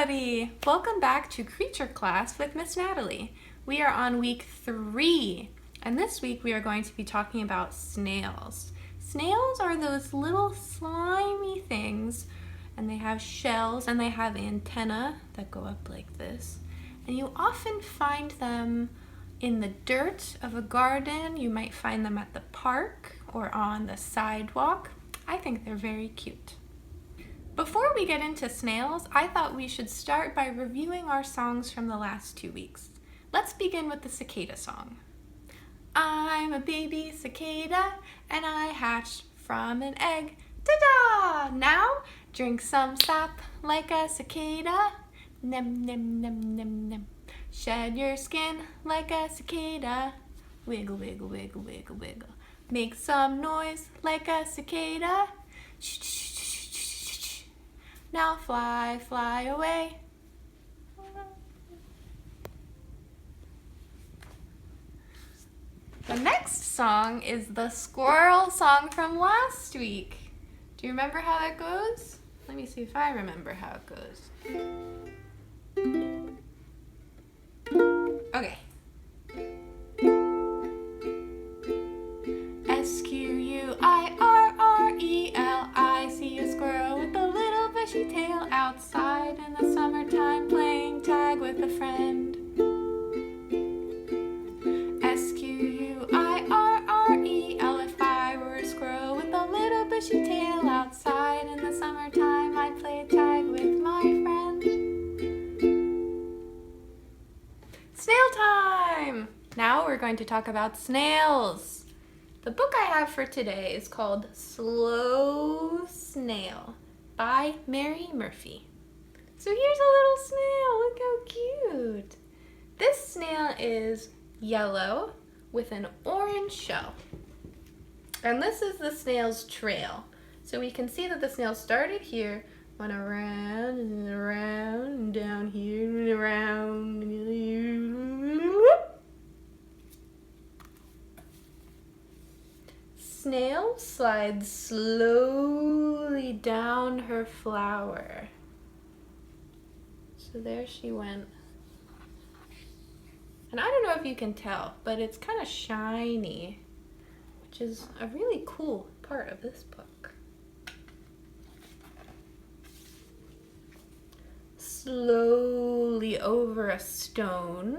everybody! Welcome back to Creature Class with Miss Natalie. We are on week 3, and this week we are going to be talking about snails. Snails are those little slimy things, and they have shells and they have antennae that go up like this. And you often find them in the dirt of a garden. You might find them at the park or on the sidewalk. I think they're very cute. Before we get into snails, I thought we should start by reviewing our songs from the last 2 weeks. Let's begin with the cicada song. I'm a baby cicada and I hatched from an egg. Ta-da! Now drink some sap like a cicada. Nem, nem, nem, nem, nem. Shed your skin like a cicada. Wiggle, wiggle, wiggle, wiggle, wiggle. Make some noise like a cicada. Shh, shh, shh. Now fly, fly away. The next song is the squirrel song from last week. Do you remember how that goes? Let me see if I remember how it goes. Okay. Squirrel, I see a squirrel with a little bushy tail outside in the summertime playing tag with a friend. Squirrel, if I were a squirrel with a little bushy tail outside in the summertime, I'd play tag with my friend. Snail time! Now we're going to talk about snails. The book I have for today is called Slow Snail by Mary Murphy. So here's a little snail, look how cute. This snail is yellow with an orange shell. And this is the snail's trail. So we can see that the snail started here, went around and around, and down here and around, and snail slides slowly down her flower. So there she went. And I don't know if you can tell, but it's kind of shiny, which is a really cool part of this book. Slowly over a stone.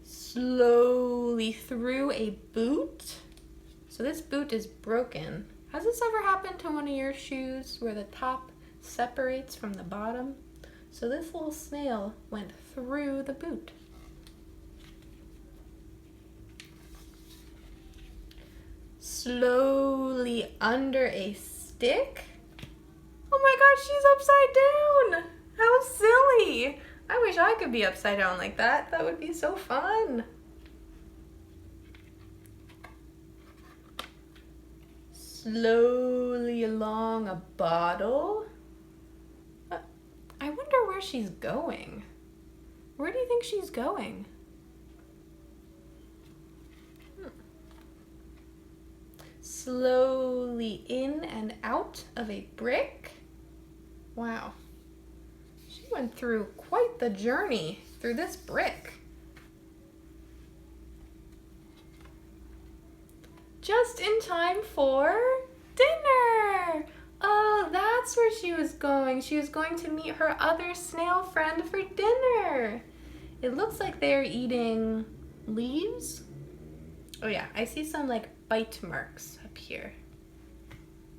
Slowly through a boot. So this boot is broken. Has this ever happened to one of your shoes where the top separates from the bottom? So this little snail went through the boot. Slowly under a stick. Oh my gosh, she's upside down! How silly! I wish I could be upside down like that. That would be so fun. Slowly along a bottle. I wonder where she's going. Where do you think she's going? Slowly in and out of a brick. Wow. She went through quite the journey through this brick. Just in time for dinner. Oh, that's where she was going. She was going to meet her other snail friend for dinner. It looks like they're eating leaves. Oh yeah, I see some like bite marks up here.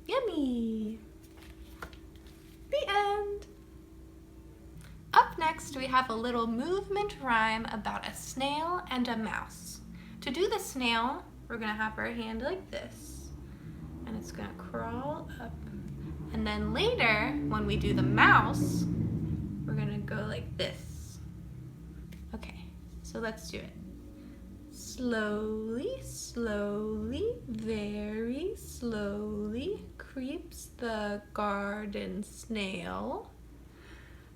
Yummy. The end. Up next, we have a little movement rhyme about a snail and a mouse. To do the snail, we're gonna have our hand like this, and it's gonna crawl up. And then later, when we do the mouse, we're gonna go like this. Okay, so let's do it. Slowly, slowly, very slowly, creeps the garden snail.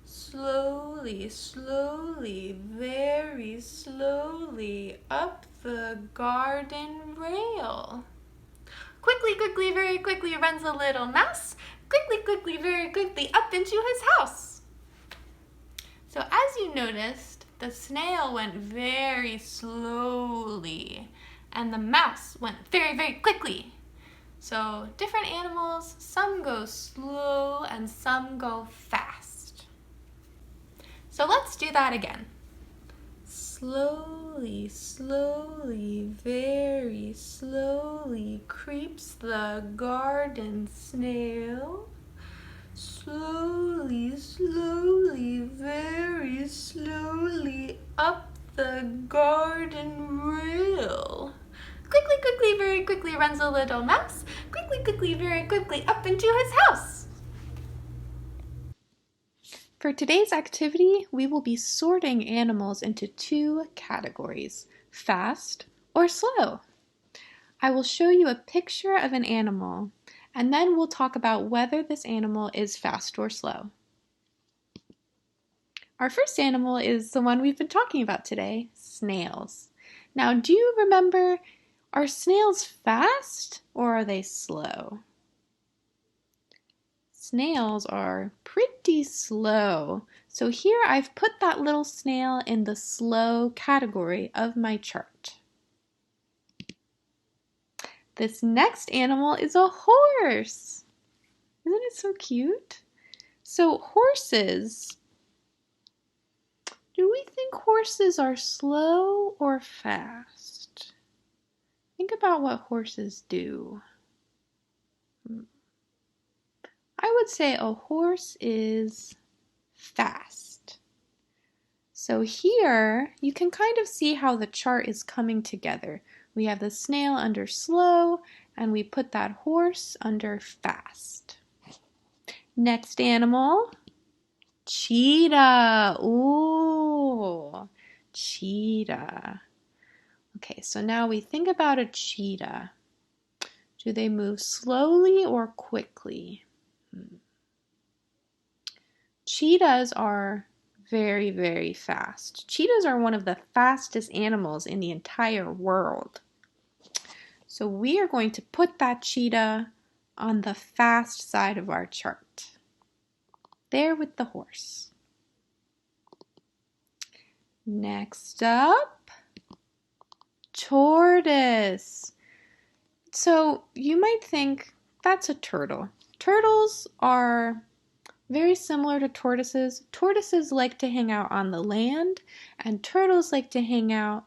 Slowly, slowly, very slowly, up the garden rail. Quickly, quickly, very quickly runs a little mouse. Quickly, quickly, very quickly up into his house. So as you noticed, the snail went very slowly and the mouse went very, very quickly. So different animals, some go slow and some go fast. So let's do that again. Slowly, slowly, very slowly creeps the garden snail. Slowly, slowly, very slowly up the garden rail. Quickly, quickly, very quickly runs a little mouse. Quickly, quickly, very quickly up into his house. For today's activity, we will be sorting animals into two categories, fast or slow. I will show you a picture of an animal, and then we'll talk about whether this animal is fast or slow. Our first animal is the one we've been talking about today, snails. Now, do you remember, are snails fast or are they slow? Snails are pretty slow. So here I've put that little snail in the slow category of my chart. This next animal is a horse. Isn't it so cute? So horses, do we think horses are slow or fast? Think about what horses do. I would say a horse is fast. So here you can kind of see how the chart is coming together. We have the snail under slow and we put that horse under fast. Next animal, cheetah. Ooh, cheetah. Okay, so now we think about a cheetah. Do they move slowly or quickly? Cheetahs are very, very fast. Cheetahs are one of the fastest animals in the entire world. So we are going to put that cheetah on the fast side of our chart. There with the horse. Next up, tortoise. So you might think that's a turtle. Turtles are very similar to tortoises. Tortoises like to hang out on the land, and turtles like to hang out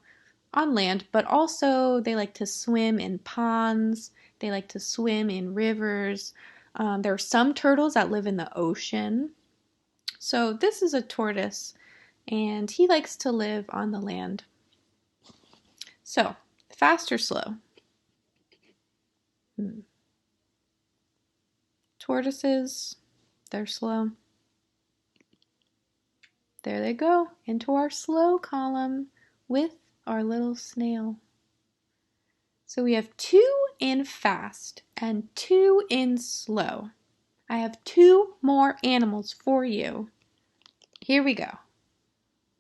on land, but also they like to swim in ponds. They like to swim in rivers. There are some turtles that live in the ocean. So this is a tortoise, and he likes to live on the land. So, fast or slow? Tortoises, they're slow. There they go, into our slow column with our little snail. So we have 2 in fast and 2 in slow. I have 2 more animals for you. Here we go.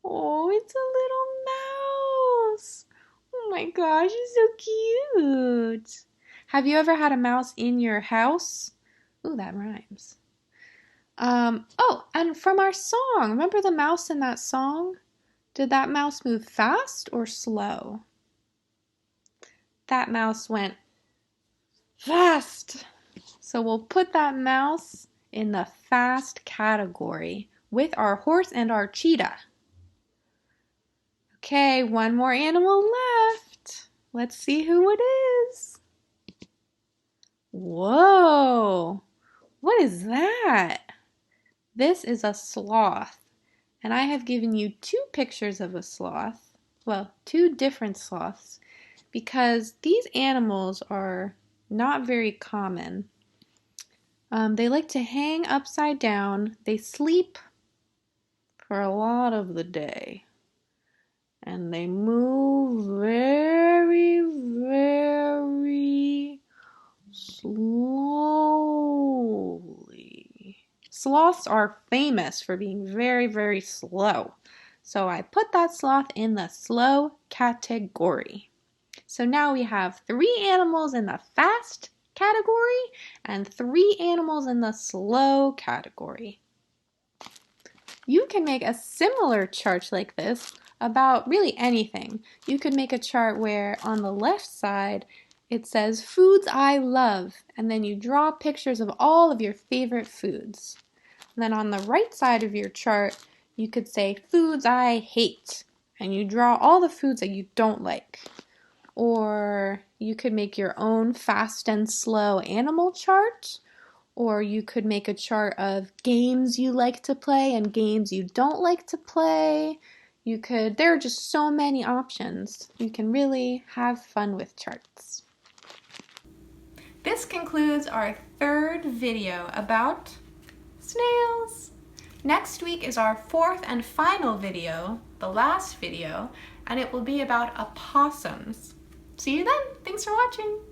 Oh, it's a little mouse. Oh my gosh, it's so cute. Have you ever had a mouse in your house? Ooh, that rhymes. Oh, and from our song, remember the mouse in that song? Did that mouse move fast or slow? That mouse went fast. So we'll put that mouse in the fast category with our horse and our cheetah. Okay, one more animal left. Let's see who it is. Whoa, what is that? This is a sloth, and I have given you 2 pictures of a sloth. Well, 2 different sloths, because these animals are not very common. They like to hang upside down. They sleep for a lot of the day. And they move very, very slowly. Sloths are famous for being very, very slow. So I put that sloth in the slow category. So now we have 3 animals in the fast category and 3 animals in the slow category. You can make a similar chart like this about really anything. You could make a chart where on the left side it says foods I love, and then you draw pictures of all of your favorite foods. And then on the right side of your chart you could say foods I hate, and you draw all the foods that you don't like. Or you could make your own fast and slow animal chart, or you could make a chart of games you like to play and games you don't like to play. There are just so many options. You can really have fun with charts. This concludes our 3rd video about snails. Next week is our 4th and final video, the last video, and it will be about opossums. See you then. Thanks for watching.